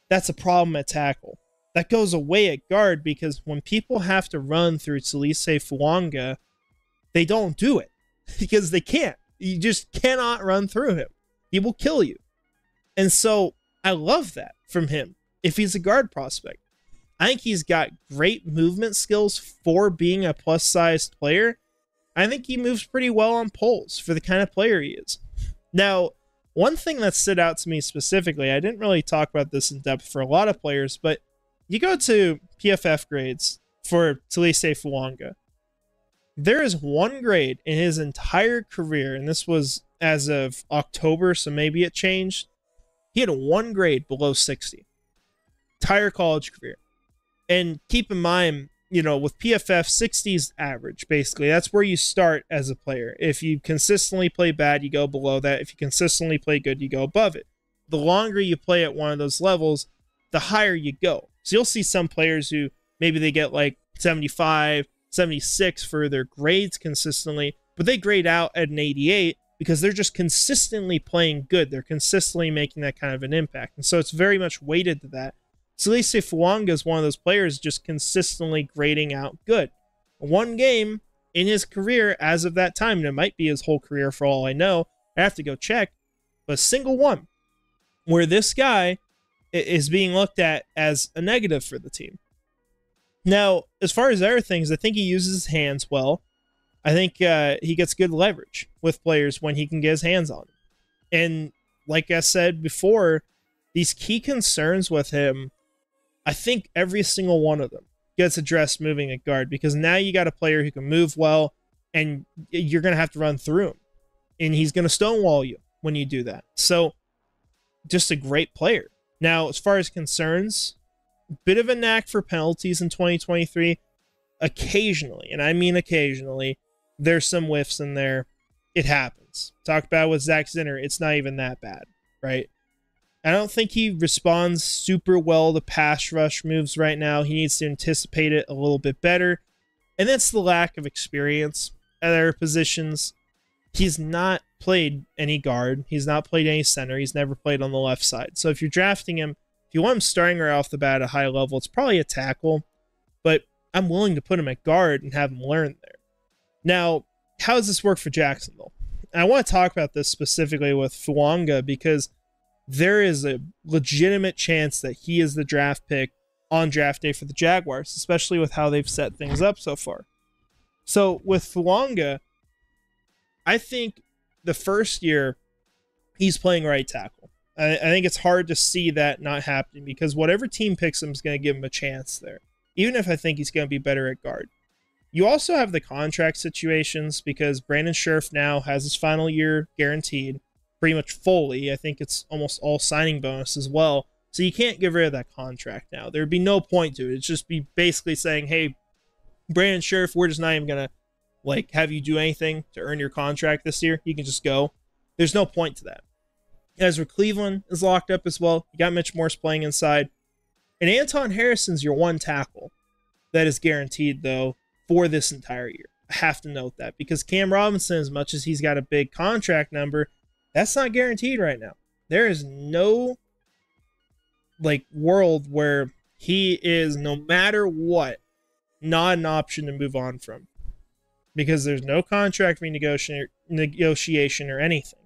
That's a problem at tackle. That goes away at guard because when people have to run through Talisé Fuanga, they don't do it because they can't. You just cannot run through him. He will kill you. And so I love that from him if he's a guard prospect. I think he's got great movement skills for being a plus-sized player. I think he moves pretty well on poles for the kind of player he is. Now, one thing that stood out to me specifically, I didn't really talk about this in depth for a lot of players, but you go to PFF grades for Talisé Fuanga. There is one grade in his entire career, and this was as of October, so maybe it changed. He had one grade below 60. Entire college career. And keep in mind, you know, with PFF, 60 is average, basically. That's where you start as a player. If you consistently play bad, you go below that. If you consistently play good, you go above it. The longer you play at one of those levels, the higher you go. So you'll see some players who maybe they get like 75, 76 for their grades consistently, but they grade out at an 88 because they're just consistently playing good. They're consistently making that kind of an impact. And so it's very much weighted to that. Talisé Fuanga is one of those players just consistently grading out good. One game in his career as of that time, and it might be his whole career for all I know, I have to go check, but a single one where this guy is being looked at as a negative for the team. Now, as far as other things, I think he uses his hands well. I think he gets good leverage with players when he can get his hands on them. And like I said before, these key concerns with him, I think every single one of them gets addressed moving at guard because now you got a player who can move well and you're going to have to run through him. And he's going to stonewall you when you do that. So just a great player. Now, as far as concerns, bit of a knack for penalties in 2023. Occasionally, and I mean occasionally, there's some whiffs in there. It happens. Talk about with Zach Zenner, it's not even that bad, right? I don't think he responds super well to pass rush moves right now. He needs to anticipate it a little bit better. And that's the lack of experience at other positions. He's not played any guard. He's not played any center. He's never played on the left side. So if you're drafting him, if you want him starting right off the bat at a high level, it's probably a tackle. But I'm willing to put him at guard and have him learn there. Now, how does this work for Jacksonville? And I want to talk about this specifically with Fuanga because there is a legitimate chance that he is the draft pick on draft day for the Jaguars, especially with how they've set things up so far. So with Fuanga, I think the first year he's playing right tackle. I think it's hard to see that not happening because whatever team picks him is going to give him a chance there, even if I think he's going to be better at guard. You also have the contract situations because Brandon Scherf now has his final year guaranteed pretty much fully. I think it's almost all signing bonus as well. So you can't get rid of that contract now. There'd be no point to it. It'd just be basically saying, hey, Brandon Scherf, we're just not even going to have you do anything to earn your contract this year. You can just go. There's no point to that. Ezra Cleveland is locked up as well. You got Mitch Morse playing inside. And Anton Harrison's your one tackle that is guaranteed, though, for this entire year. I have to note that because Cam Robinson, as much as he's got a big contract number, that's not guaranteed right now. There is no world where he is, no matter what, not an option to move on from because there's no contract renegotiation or anything.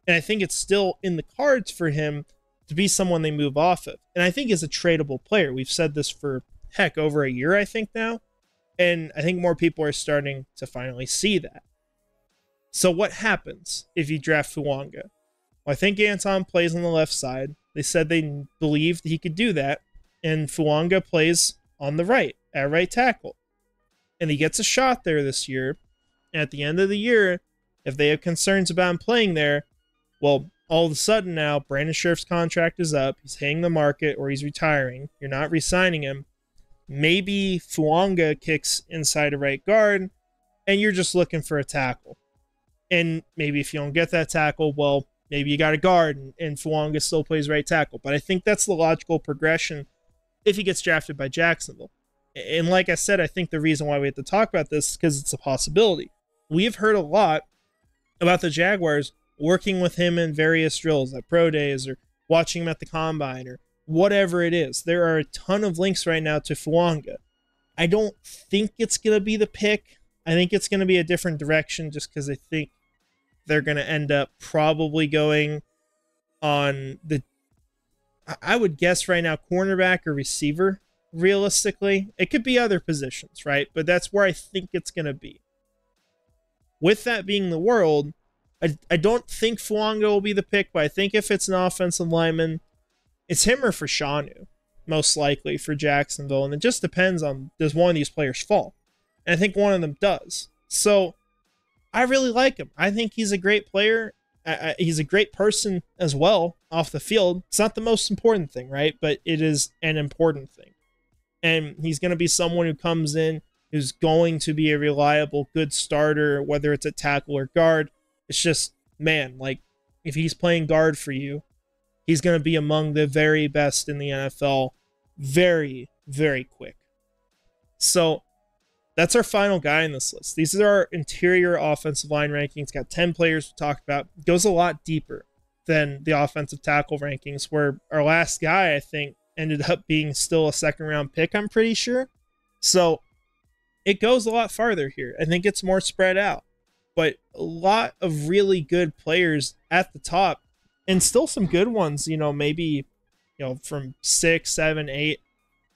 And I think it's still in the cards for him to be someone they move off of. And I think he's a tradable player. We've said this for, over a year, I think now. And I think more people are starting to finally see that. So what happens if you draft Fuanga? Well, I think Anton plays on the left side. They said they believed he could do that, and Fuanga plays on the right, at right tackle. And he gets a shot there this year. And at the end of the year, if they have concerns about him playing there, well, all of a sudden now, Brandon Scherff's contract is up. He's hitting the market, or he's retiring. You're not re-signing him. Maybe Fuanga kicks inside a right guard, and you're just looking for a tackle. And maybe if you don't get that tackle, well, maybe you got a guard, and Fuanga still plays right tackle. But I think that's the logical progression if he gets drafted by Jacksonville. And like I said, I think the reason why we have to talk about this is because it's a possibility. We have heard a lot about the Jaguars working with him in various drills, like pro days, or watching him at the combine, or whatever it is. There are a ton of links right now to Fuanga. I don't think it's going to be the pick. I think it's going to be a different direction, just because I think they're going to end up probably going on the, I would guess right now, cornerback or receiver. Realistically, it could be other positions, right? But that's where I think it's going to be. With that being the world, I don't think Fuanga will be the pick, but I think if it's an offensive lineman, it's him or Fashanu, most likely for Jacksonville. And it just depends on, does one of these players fall? And I think one of them does. So I really like him. I think he's a great player. He's a great person as well off the field. It's not the most important thing, right? But it is an important thing. And he's going to be someone who comes in, who's going to be a reliable, good starter, whether it's at tackle or guard. It's just, man, like, if he's playing guard for you, he's going to be among the very best in the NFL very, very quick. So that's our final guy in this list. These are our interior offensive line rankings. Got 10 players to talk about. It goes a lot deeper than the offensive tackle rankings, where our last guy, I think, ended up being still a second-round pick, I'm pretty sure. So it goes a lot farther here. I think it's more spread out. But a lot of really good players at the top, and still some good ones, maybe, from 6, 7, 8,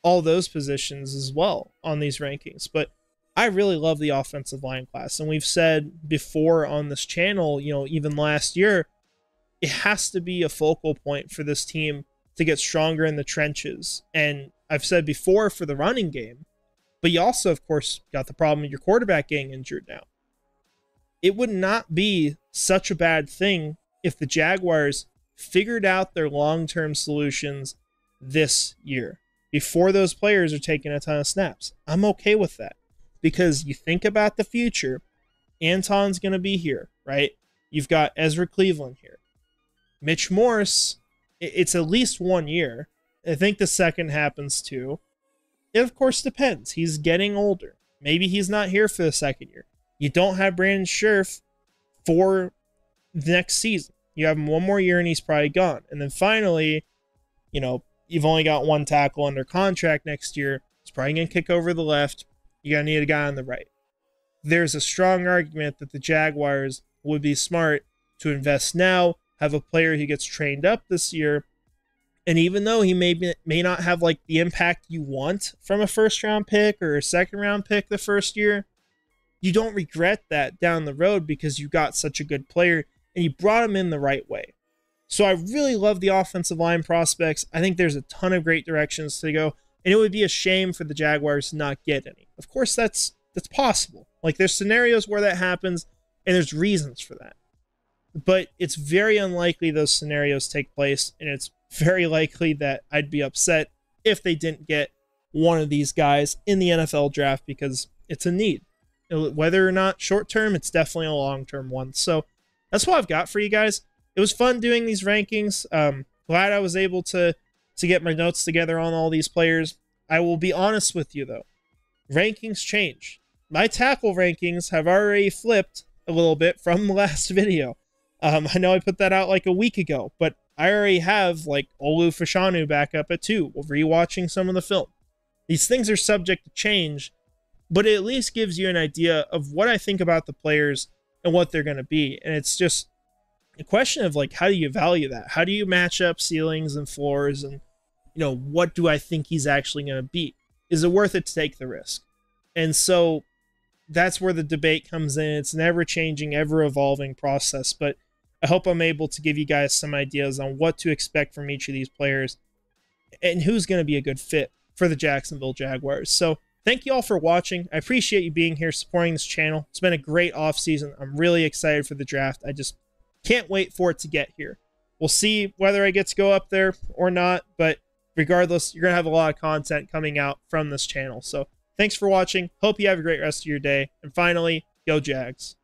all those positions as well on these rankings. But I really love the offensive line class. And we've said before on this channel, even last year, it has to be a focal point for this team to get stronger in the trenches. And I've said before for the running game, but you also, of course, got the problem of your quarterback getting injured now. It would not be such a bad thing if the Jaguars figured out their long-term solutions this year, before those players are taking a ton of snaps. I'm okay with that, because you think about the future, Anton's going to be here, right? You've got Ezra Cleveland here. Mitch Morse, it's at least 1 year. I think the second happens too. It, of course, depends. He's getting older. Maybe he's not here for the second year. You don't have Brandon Scherff for the next season. You have him 1 more year and he's probably gone. And then finally, you've only got 1 tackle under contract next year. He's probably going to kick over the left. You're going to need a guy on the right. There's a strong argument that the Jaguars would be smart to invest now, have a player who gets trained up this year. And even though he may not have like the impact you want from a first-round pick or a second-round pick the first year, you don't regret that down the road, because you got such a good player and you brought him in the right way. So I really love the offensive line prospects. I think there's a ton of great directions to go, and it would be a shame for the Jaguars to not get any. Of course, that's possible. Like, there's scenarios where that happens, and there's reasons for that. But it's very unlikely those scenarios take place, and it's very likely that I'd be upset if they didn't get one of these guys in the NFL draft, because it's a need. Whether or not short-term, it's definitely a long-term one. So that's what I've got for you guys. It was fun doing these rankings. Glad I was able to get my notes together on all these players. I will be honest with you, though. Rankings change. My tackle rankings have already flipped a little bit from the last video. I know I put that out like a week ago, but I already have like Olu Fashanu back up at 2, rewatching some of the film. These things are subject to change, but it at least gives you an idea of what I think about the players and what they're going to be. And it's just a question of like, how do you value that? How do you match up ceilings and floors? And, what do I think he's actually going to be? Is it worth it to take the risk? And so that's where the debate comes in. It's an ever-changing, ever-evolving process, but I hope I'm able to give you guys some ideas on what to expect from each of these players and who's going to be a good fit for the Jacksonville Jaguars. So thank you all for watching. I appreciate you being here, supporting this channel. It's been a great offseason. I'm really excited for the draft. I just can't wait for it to get here. We'll see whether I get to go up there or not, but regardless, you're going to have a lot of content coming out from this channel. So thanks for watching. Hope you have a great rest of your day. And finally, go Jags.